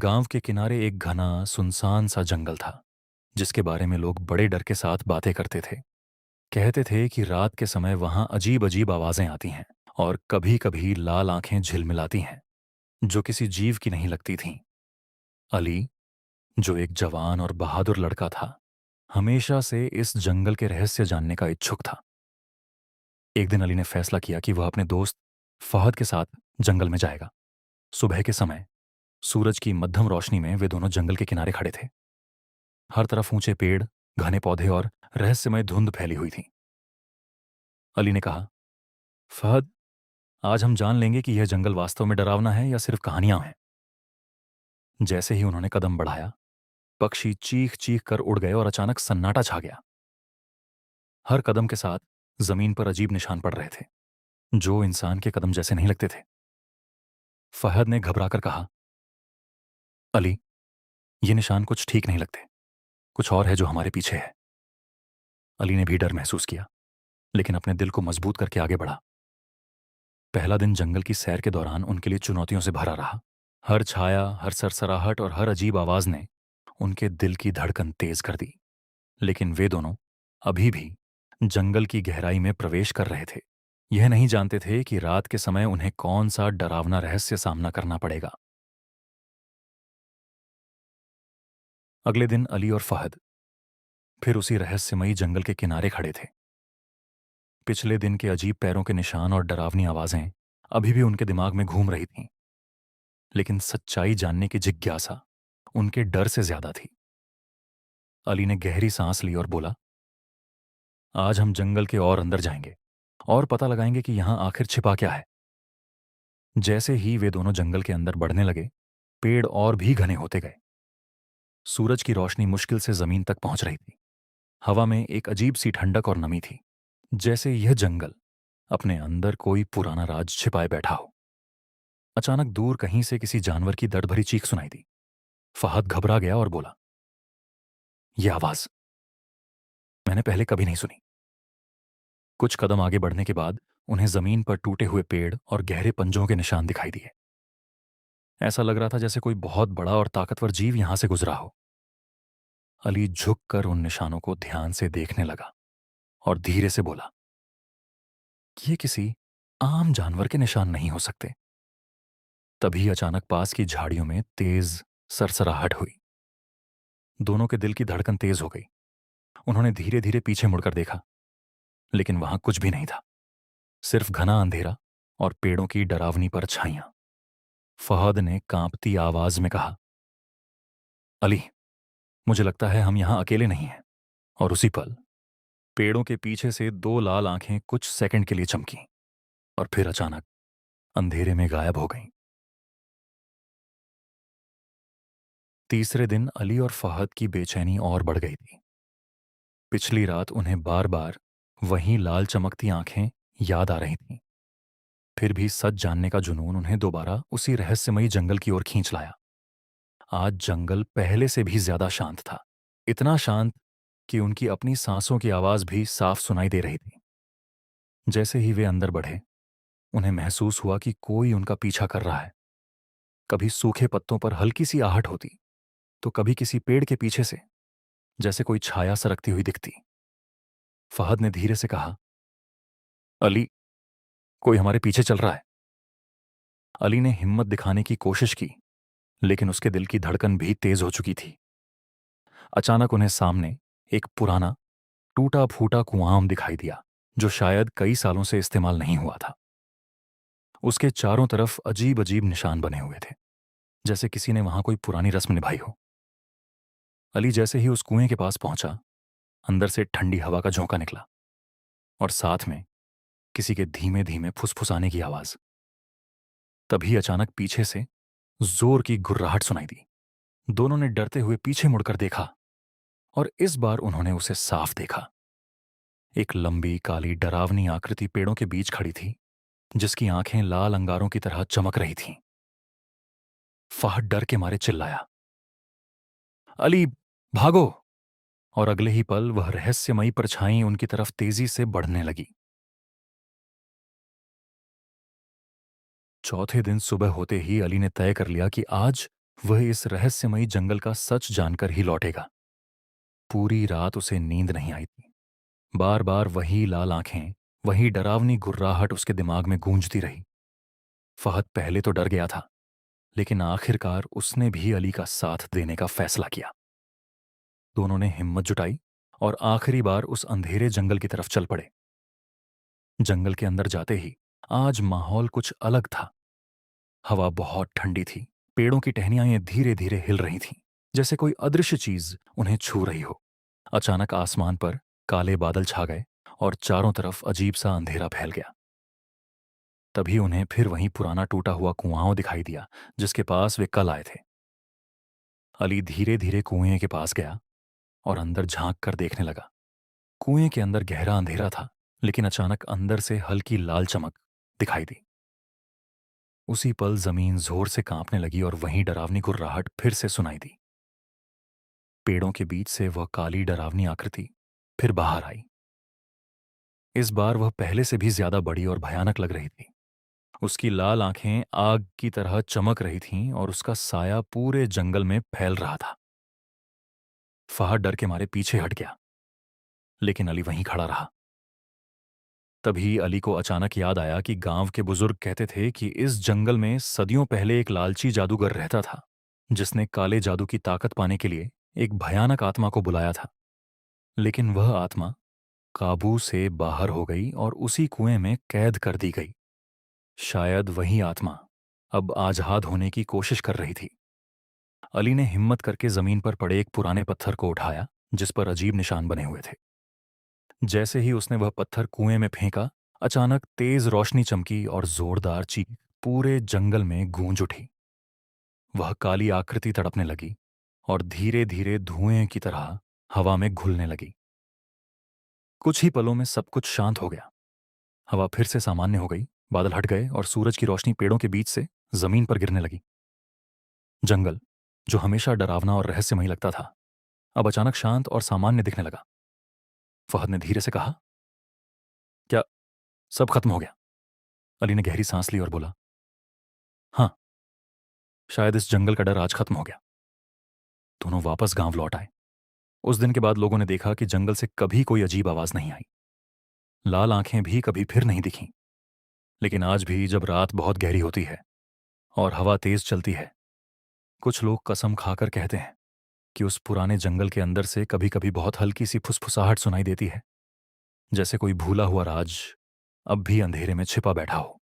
गांव के किनारे एक घना सुनसान सा जंगल था जिसके बारे में लोग बड़े डर के साथ बातें करते थे। कहते थे कि रात के समय वहां अजीब अजीब आवाजें आती हैं और कभी कभी लाल आंखें झिलमिलाती हैं जो किसी जीव की नहीं लगती थीं। अली, जो एक जवान और बहादुर लड़का था, हमेशा से इस जंगल के रहस्य जानने का इच्छुक था। एक दिन अली ने फैसला किया कि वह अपने दोस्त फहद के साथ जंगल में जाएगा। सुबह के समय सूरज की मध्यम रोशनी में वे दोनों जंगल के किनारे खड़े थे। हर तरफ ऊंचे पेड़, घने पौधे और रहस्यमय धुंध फैली हुई थी। अली ने कहा, फहद, आज हम जान लेंगे कि यह जंगल वास्तव में डरावना है या सिर्फ कहानियां हैं। जैसे ही उन्होंने कदम बढ़ाया, पक्षी चीख चीख कर उड़ गए और अचानक सन्नाटा छा गया। हर कदम के साथ जमीन पर अजीब निशान पड़ रहे थे जो इंसान के कदम जैसे नहीं लगते थे। फहद ने घबराकर कहा, अली, ये निशान कुछ ठीक नहीं लगते। कुछ और है जो हमारे पीछे है। अली ने भी डर महसूस किया, लेकिन अपने दिल को मजबूत करके आगे बढ़ा। पहला दिन जंगल की सैर के दौरान उनके लिए चुनौतियों से भरा रहा। हर छाया, हर सरसराहट और हर अजीब आवाज ने उनके दिल की धड़कन तेज कर दी। लेकिन वे दोनों अभी भी जंगल की गहराई में प्रवेश कर रहे थे। यह नहीं जानते थे कि रात के समय उन्हें कौन सा डरावना रहस्य सामना करना पड़ेगा। अगले दिन अली और फहद फिर उसी रहस्यमयी जंगल के किनारे खड़े थे। पिछले दिन के अजीब पैरों के निशान और डरावनी आवाजें अभी भी उनके दिमाग में घूम रही थीं, लेकिन सच्चाई जानने की जिज्ञासा उनके डर से ज्यादा थी। अली ने गहरी सांस ली और बोला, आज हम जंगल के और अंदर जाएंगे और पता लगाएंगे कि यहां आखिर छिपा क्या है। जैसे ही वे दोनों जंगल के अंदर बढ़ने लगे, पेड़ और भी घने होते गए। सूरज की रोशनी मुश्किल से जमीन तक पहुंच रही थी। हवा में एक अजीब सी ठंडक और नमी थी, जैसे यह जंगल अपने अंदर कोई पुराना राज छिपाए बैठा हो। अचानक दूर कहीं से किसी जानवर की दर्द भरी चीख सुनाई दी। फहद घबरा गया और बोला, यह आवाज मैंने पहले कभी नहीं सुनी। कुछ कदम आगे बढ़ने के बाद उन्हें जमीन पर टूटे हुए पेड़ और गहरे पंजों के निशान दिखाई दिए। ऐसा लग रहा था जैसे कोई बहुत बड़ा और ताकतवर जीव यहां से गुजरा हो। अली झुककर उन निशानों को ध्यान से देखने लगा और धीरे से बोला, ये किसी आम जानवर के निशान नहीं हो सकते। तभी अचानक पास की झाड़ियों में तेज सरसराहट हुई। दोनों के दिल की धड़कन तेज हो गई। उन्होंने धीरे धीरे पीछे मुड़कर देखा, लेकिन वहां कुछ भी नहीं था, सिर्फ घना अंधेरा और पेड़ों की डरावनी परछाइयां। फहद ने कांपती आवाज में कहा, अली, मुझे लगता है हम यहां अकेले नहीं हैं। और उसी पल पेड़ों के पीछे से दो लाल आंखें कुछ सेकंड के लिए चमकीं और फिर अचानक अंधेरे में गायब हो गईं। तीसरे दिन अली और फहद की बेचैनी और बढ़ गई थी। पिछली रात उन्हें बार बार वही लाल चमकती आंखें याद आ रही थीं। फिर भी सच जानने का जुनून उन्हें दोबारा उसी रहस्यमयी जंगल की ओर खींच लाया। आज जंगल पहले से भी ज्यादा शांत था, इतना शांत कि उनकी अपनी सांसों की आवाज भी साफ सुनाई दे रही थी। जैसे ही वे अंदर बढ़े, उन्हें महसूस हुआ कि कोई उनका पीछा कर रहा है। कभी सूखे पत्तों पर हल्की सी आहट होती, तो कभी किसी पेड़ के पीछे से जैसे कोई छाया सरकती हुई दिखती। फहद ने धीरे से कहा, अली, कोई हमारे पीछे चल रहा है। अली ने हिम्मत दिखाने की कोशिश की, लेकिन उसके दिल की धड़कन भी तेज हो चुकी थी। अचानक उन्हें सामने एक पुराना टूटा फूटा कुआं दिखाई दिया जो शायद कई सालों से इस्तेमाल नहीं हुआ था। उसके चारों तरफ अजीब अजीब निशान बने हुए थे, जैसे किसी ने वहां कोई पुरानी रस्म निभाई हो। अली जैसे ही उस कुएं के पास पहुंचा, अंदर से ठंडी हवा का झोंका निकला और साथ में किसी के धीमे धीमे फुसफुसाने की आवाज। तभी अचानक पीछे से जोर की गुर्राहट सुनाई दी। दोनों ने डरते हुए पीछे मुड़कर देखा और इस बार उन्होंने उसे साफ देखा। एक लंबी काली डरावनी आकृति पेड़ों के बीच खड़ी थी, जिसकी आंखें लाल अंगारों की तरह चमक रही थीं। फहद डर के मारे चिल्लाया, अली, भागो! और अगले ही पल वह रहस्यमयी परछाई उनकी तरफ तेजी से बढ़ने लगी। चौथे दिन सुबह होते ही अली ने तय कर लिया कि आज वह इस रहस्यमयी जंगल का सच जानकर ही लौटेगा। पूरी रात उसे नींद नहीं आई थी। बार बार वही लाल आंखें, वही डरावनी गुर्राहट उसके दिमाग में गूंजती रही। फहद पहले तो डर गया था, लेकिन आखिरकार उसने भी अली का साथ देने का फैसला किया। दोनों ने हिम्मत जुटाई और आखिरी बार उस अंधेरे जंगल की तरफ चल पड़े। जंगल के अंदर जाते ही आज माहौल कुछ अलग था। हवा बहुत ठंडी थी। पेड़ों की टहनियां धीरे धीरे हिल रही थीं, जैसे कोई अदृश्य चीज उन्हें छू रही हो। अचानक आसमान पर काले बादल छा गए और चारों तरफ अजीब सा अंधेरा फैल गया। तभी उन्हें फिर वहीं पुराना टूटा हुआ कुआं दिखाई दिया, जिसके पास वे कल आए थे। अली धीरे धीरे कुएं के पास गया और अंदर झांक कर देखने लगा। कुएं के अंदर गहरा अंधेरा था, लेकिन अचानक अंदर से हल्की लाल चमक दिखाई दी। उसी पल जमीन जोर से कांपने लगी और वहीं डरावनी गुर्राहट फिर से सुनाई दी। पेड़ों के बीच से वह काली डरावनी आकृति फिर बाहर आई। इस बार वह पहले से भी ज्यादा बड़ी और भयानक लग रही थी। उसकी लाल आंखें आग की तरह चमक रही थीं और उसका साया पूरे जंगल में फैल रहा था। फहद डर के मारे पीछे हट गया, लेकिन अली वहीं खड़ा रहा। तभी अली को अचानक याद आया कि गांव के बुजुर्ग कहते थे कि इस जंगल में सदियों पहले एक लालची जादूगर रहता था, जिसने काले जादू की ताकत पाने के लिए एक भयानक आत्मा को बुलाया था। लेकिन वह आत्मा काबू से बाहर हो गई और उसी कुएं में कैद कर दी गई। शायद वही आत्मा अब आजाद होने की कोशिश कर रही थी। अली ने हिम्मत करके जमीन पर पड़े एक पुराने पत्थर को उठाया, जिस पर अजीब निशान बने हुए थे। जैसे ही उसने वह पत्थर कुएं में फेंका, अचानक तेज रोशनी चमकी और जोरदार चीख पूरे जंगल में गूंज उठी। वह काली आकृति तड़पने लगी और धीरे धीरे धुएं की तरह हवा में घुलने लगी। कुछ ही पलों में सब कुछ शांत हो गया। हवा फिर से सामान्य हो गई, बादल हट गए और सूरज की रोशनी पेड़ों के बीच से जमीन पर गिरने लगी। जंगल, जो हमेशा डरावना और रहस्यमयी लगता था, अब अचानक शांत और सामान्य दिखने लगा। फहद ने धीरे से कहा, क्या सब खत्म हो गया? अली ने गहरी सांस ली और बोला, हाँ, शायद इस जंगल का डर आज खत्म हो गया। दोनों वापस गांव लौट आए। उस दिन के बाद लोगों ने देखा कि जंगल से कभी कोई अजीब आवाज नहीं आई। लाल आंखें भी कभी फिर नहीं दिखीं। लेकिन आज भी जब रात बहुत गहरी होती है और हवा तेज चलती है, कुछ लोग कसम खाकर कहते हैं कि उस पुराने जंगल के अंदर से कभी कभी बहुत हल्की सी फुसफुसाहट सुनाई देती है, जैसे कोई भूला हुआ राज अब भी अंधेरे में छिपा बैठा हो।